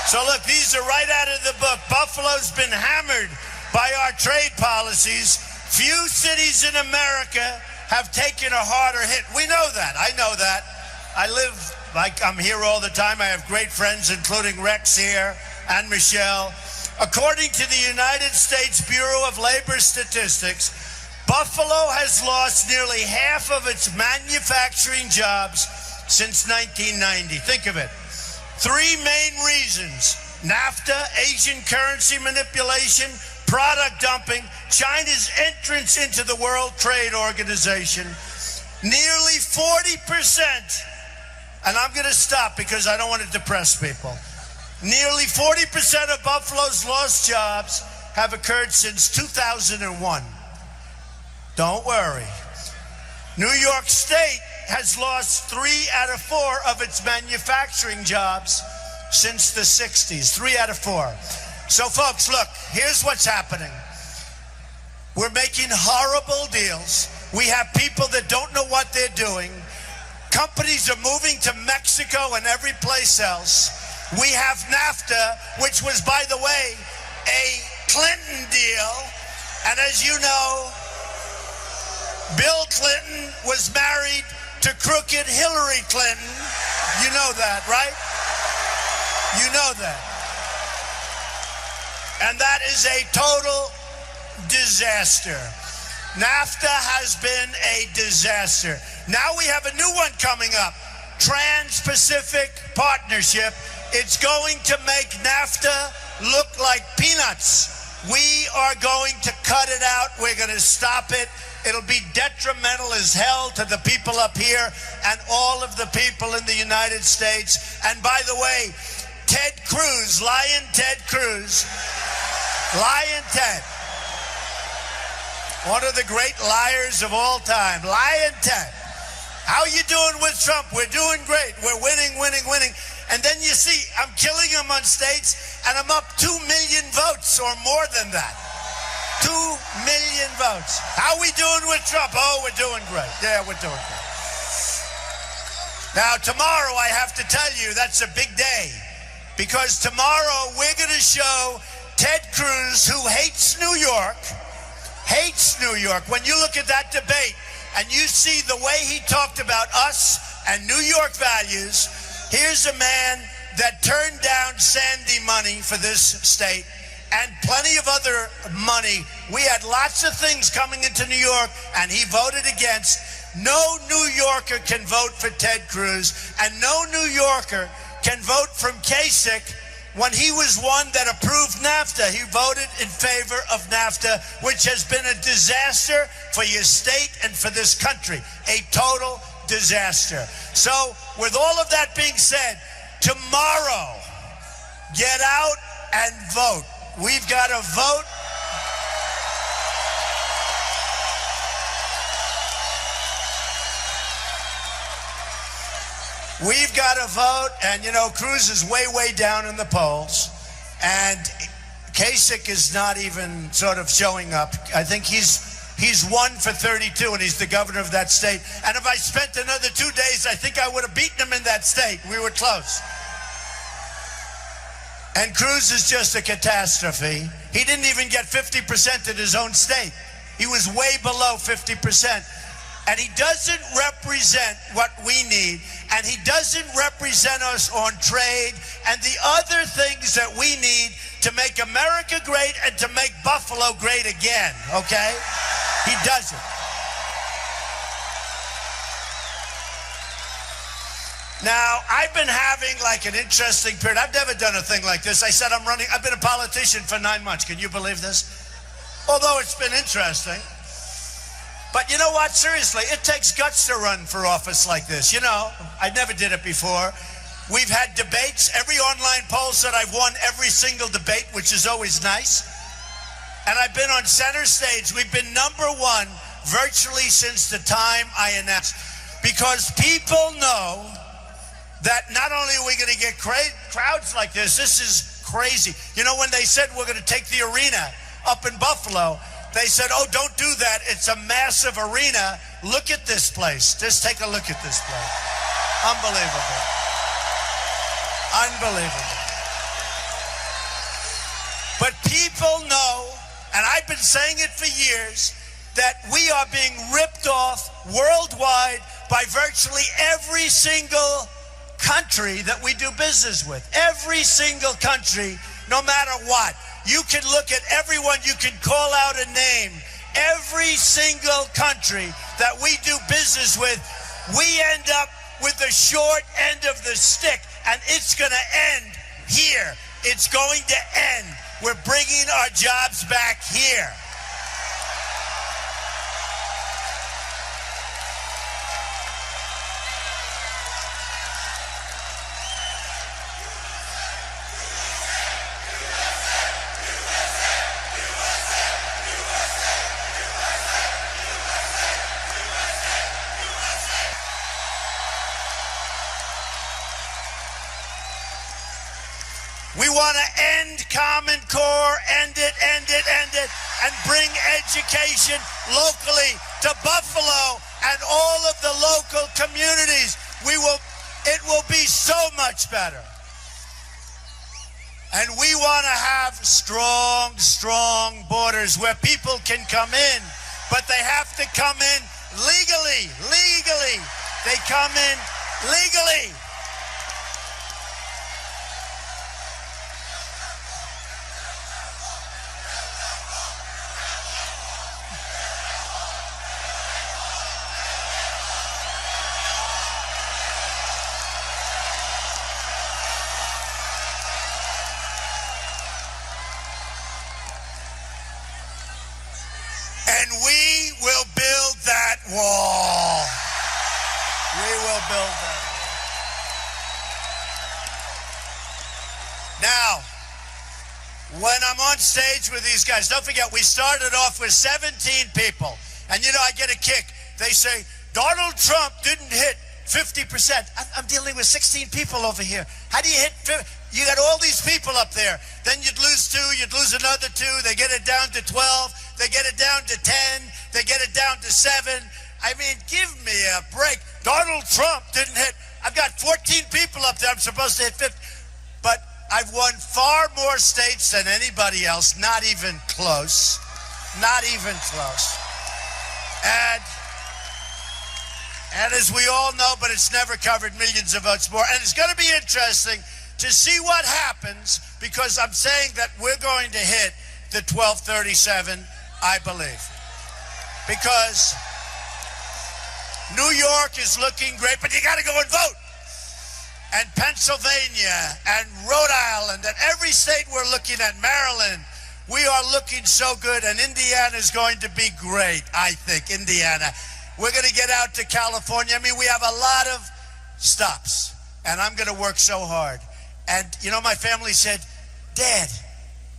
So look, these are right out of the book. Buffalo's been hammered by our trade policies. Few cities in America have taken a harder hit. We know that. I know that. I live like I'm here all the time. I have great friends, including Rex here and Michelle. According to the United States Bureau of Labor Statistics, Buffalo has lost nearly half of its manufacturing jobs since 1990. Think of it. Three main reasons: NAFTA, Asian currency manipulation, product dumping, China's entrance into the World Trade Organization. Nearly 40%, and I'm going to stop because I don't want to depress people. Nearly 40% of Buffalo's lost jobs have occurred since 2001. Don't worry. New York State has lost 3 out of 4 of its manufacturing jobs since the 60s. 3 out of 4. So folks, look, here's what's happening. We're making horrible deals. We have people that don't know what they're doing. Companies are moving to Mexico and every place else. We have NAFTA, which was, by the way, a Clinton deal. And as you know, Bill Clinton was married to crooked Hillary Clinton. You know that, right? You know that. And that is a total disaster. NAFTA has been a disaster. Now we have a new one coming up, Trans-Pacific Partnership. It's going to make NAFTA look like peanuts. We are going to cut it out. We're going to stop it. It'll be detrimental as hell to the people up here and all of the people in the United States. And by the way, Ted Cruz, Lion Ted Cruz, Lion Ted, one of the great liars of all time, Lion Ted. How you doing with Trump? We're doing great. We're winning, winning, winning. And then you see, I'm killing him on states, and I'm up 2 million votes or more than that. 2 million votes. How we doing with Trump? Oh, we're doing great. Yeah, we're doing great. Now, tomorrow, I have to tell you, that's a big day. Because tomorrow, we're going to show Ted Cruz, who hates New York, When you look at that debate, and you see the way he talked about us and New York values, here's a man that turned down Sandy money for this state and plenty of other money. We had lots of things coming into New York, and he voted against. No New Yorker can vote for Ted Cruz, and no New Yorker can vote from Kasich when he was one that approved NAFTA. He voted in favor of NAFTA, which has been a disaster for your state and for this country. A total disaster. So, with all of that being said, tomorrow, get out and vote. We've got to vote. We've got to vote, and you know, Cruz is way, way down in the polls, and Kasich is not even sort of showing up. I think he's 1 for 32, and he's the governor of that state. And if I spent another 2 days, I think I would have beaten him in that state. We were close. And Cruz is just a catastrophe. He didn't even get 50% in his own state. He was way below 50%. And he doesn't represent what we need. And he doesn't represent us on trade and the other things that we need to make America great and to make Buffalo great again, okay? He doesn't. Now, I've been having like an interesting period. I've never done a thing like this. I said I've been a politician for 9 months. Can you believe this? Although it's been interesting. But you know what? Seriously, it takes guts to run for office like this. You know, I never did it before. We've had debates. Every online poll said I've won every single debate, which is always nice. And I've been on center stage. We've been #1 virtually since the time I announced. Because people know that not only are we going to get crowds like this is crazy. You know, when they said we're going to take the arena up in Buffalo, they said, oh, don't do that. It's a massive arena. Look at this place. Just take a look at this place. Unbelievable. Unbelievable. people know, and I've been saying it for years, that we are being ripped off worldwide by virtually every single country that we do business with. Every single country, no matter what. You can look at everyone, you can call out a name. Every single country that we do business with, we end up with the short end of the stick, and it's going to end here. It's going to end. We're bringing our jobs back here. We want to end Common Core, end it, and bring education locally to Buffalo and all of the local communities. It will be so much better. And we want to have strong borders where people can come in, but they have to come in legally. They come in legally. And we will build that wall. We will build that wall. Now, when I'm on stage with these guys, don't forget, we started off with 17 people. And you know, I get a kick. They say, Donald Trump didn't hit 50%. I'm dealing with 16 people over here. How do you hit 50? You got all these people up there. Then you'd lose 2, you'd lose another 2. They get it down to 12. They get it down to 10. They get it down to 7. I mean, give me a break. Donald Trump didn't hit. I've got 14 people up there. I'm supposed to hit 50. But I've won far more states than anybody else. Not even close. Not even close. And as we all know, but it's never covered, millions of votes more. And it's going to be interesting to see what happens, because I'm saying that we're going to hit the 1237, I believe. Because New York is looking great, but you got to go and vote. And Pennsylvania and Rhode Island and every state we're looking at, Maryland, we are looking so good. And Indiana is going to be great, I think, Indiana. We're going to get out to California. I mean, we have a lot of stops, and I'm going to work so hard. And, you know, my family said, Dad,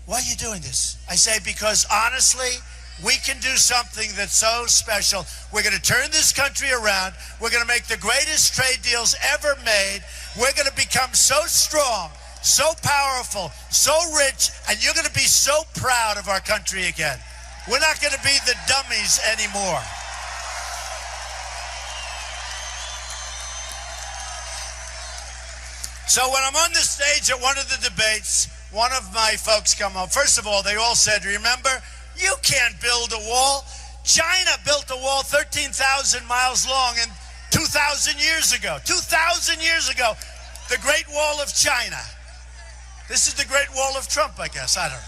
why are you doing this? I say, because honestly, we can do something that's so special. We're going to turn this country around. We're going to make the greatest trade deals ever made. We're going to become so strong, so powerful, so rich, and you're going to be so proud of our country again. We're not going to be the dummies anymore. So when I'm on the stage at one of the debates, one of my folks come up. First of all, they all said, remember, you can't build a wall. China built a wall 13,000 miles long and 2,000 years ago. 2,000 years ago, the Great Wall of China. This is the Great Wall of Trump, I guess. I don't know.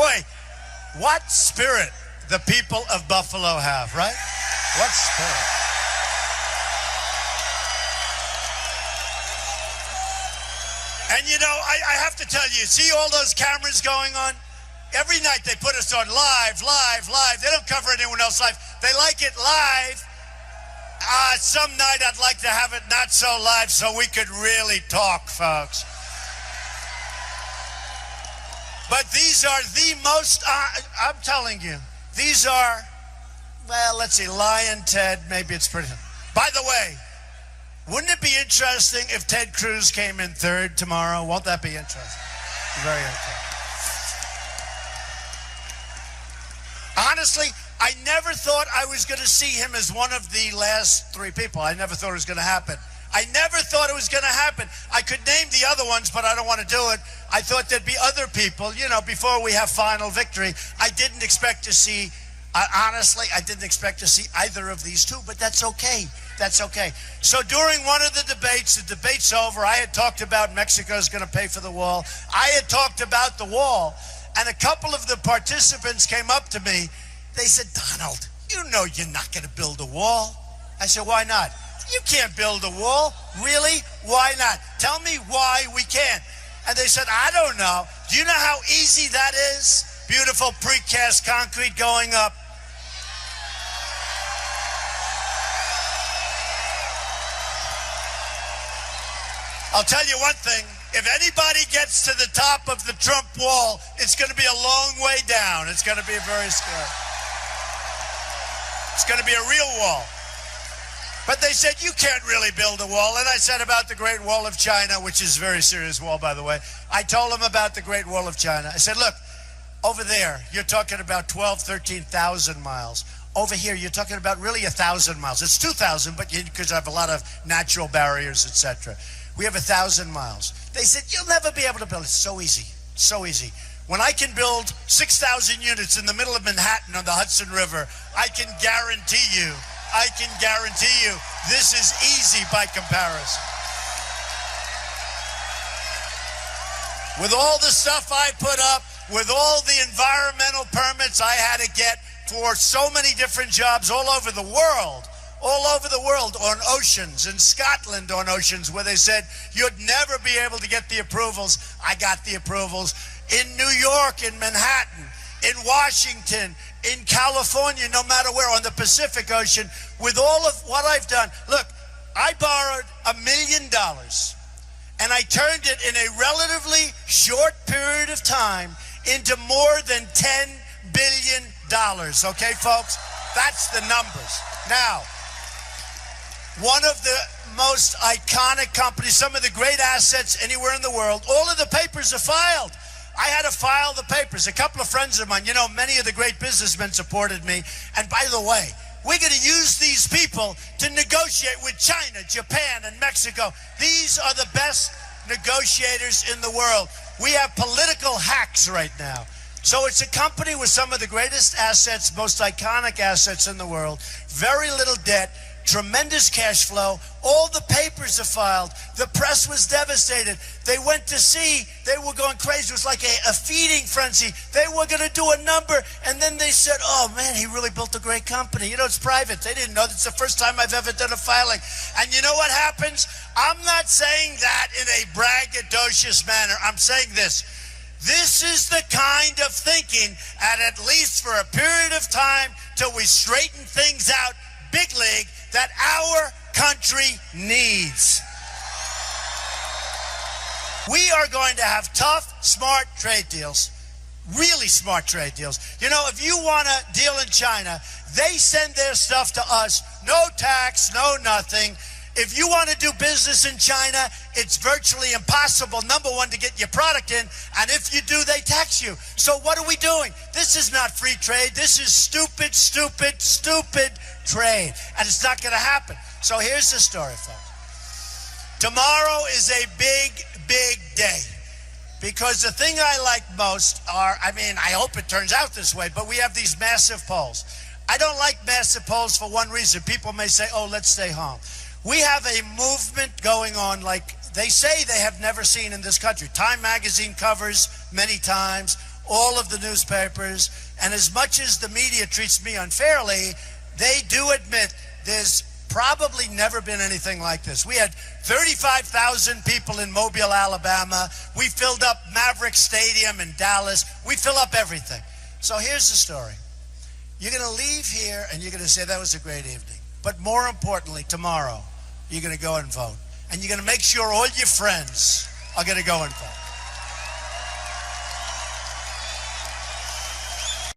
Boy, what spirit the people of Buffalo have, right? What spirit. And you know, I have to tell you, see all those cameras going on? Every night they put us on live. They don't cover anyone else live. They like it live. Some night I'd like to have it not so live so we could really talk, folks. But these are the most, I'm telling you, these are, well, let's see, Lion, Ted, maybe it's pretty. By the way, wouldn't it be interesting if Ted Cruz came in third tomorrow? Won't that be interesting? Very interesting. Honestly, I never thought I was going to see him as one of the last three people. I never thought it was going to happen. I never thought it was going to happen. I could name the other ones, but I don't want to do it. I thought there'd be other people, before we have final victory. I didn't expect to see, honestly, I didn't expect to see either of these two, but that's okay. That's okay. So during one of the debate's over, I had talked about Mexico's going to pay for the wall. I had talked about the wall, and a couple of the participants came up to me. They said, Donald, you know you're not going to build a wall. I said, why not? You can't build a wall. Really? Why not? Tell me why we can't. And they said, I don't know. Do you know how easy that is? Beautiful precast concrete going up. I'll tell you one thing. If anybody gets to the top of the Trump wall, it's going to be a long way down. It's going to be very scary. It's going to be a real wall. But they said, you can't really build a wall. And I said about the Great Wall of China, which is a very serious wall, by the way. I told them about the Great Wall of China. I said, look, over there, you're talking about 13,000 miles. Over here, you're talking about really 1,000 miles. It's 2,000, but because I have a lot of natural barriers, etc. We have 1,000 miles. They said, you'll never be able to build it. It's so easy, so easy. When I can build 6,000 units in the middle of Manhattan on the Hudson River, I can guarantee you this is easy by comparison. With all the stuff I put up, with all the environmental permits I had to get for so many different jobs all over the world, on oceans, in Scotland on oceans, where they said you'd never be able to get the approvals. I got the approvals. In New York, in Manhattan, in Washington, in California, no matter where, on the Pacific Ocean, with all of what I've done. Look, I borrowed $1 million, and I turned it in a relatively short period of time into more than $10 billion. Okay, folks? That's the numbers. Now, one of the most iconic companies, some of the great assets anywhere in the world, all of the papers are filed. I had to file the papers. A couple of friends of mine, many of the great businessmen supported me. And by the way, we're going to use these people to negotiate with China, Japan, and Mexico. These are the best negotiators in the world. We have political hacks right now. So it's a company with some of the greatest assets, most iconic assets in the world, very little debt, tremendous cash flow. All the papers are filed. The press was devastated. They went to sea. They were going crazy. It was like a feeding frenzy. They were going to do a number, and then they said, oh, man, he really built a great company. It's private. They didn't know. It's the first time I've ever done a filing. And you know what happens? I'm not saying that in a braggadocious manner. I'm saying this. This is the kind of thinking, at least for a period of time, till we straighten things out, big league, that our country needs. We are going to have tough, smart trade deals, really smart trade deals. If you want to deal in China, they send their stuff to us, no tax, no nothing. If you want to do business in China, it's virtually impossible, number one, to get your product in, and if you do, they tax you. So what are we doing? This is not free trade. This is stupid, stupid, stupid trade, and it's not going to happen. So here's the story, folks. Tomorrow is a big, big day, because the thing I like most are, I hope it turns out this way, but we have these massive polls. I don't like massive polls for one reason. People may say, oh, let's stay home. We have a movement going on like they say they have never seen in this country. Time magazine covers many times, all of the newspapers, and as much as the media treats me unfairly, they do admit there's probably never been anything like this. We had 35,000 people in Mobile, Alabama. We filled up Maverick Stadium in Dallas. We fill up everything. So here's the story. You're going to leave here and you're going to say that was a great evening. But more importantly, tomorrow, you're going to go and vote. And you're going to make sure all your friends are going to go and vote.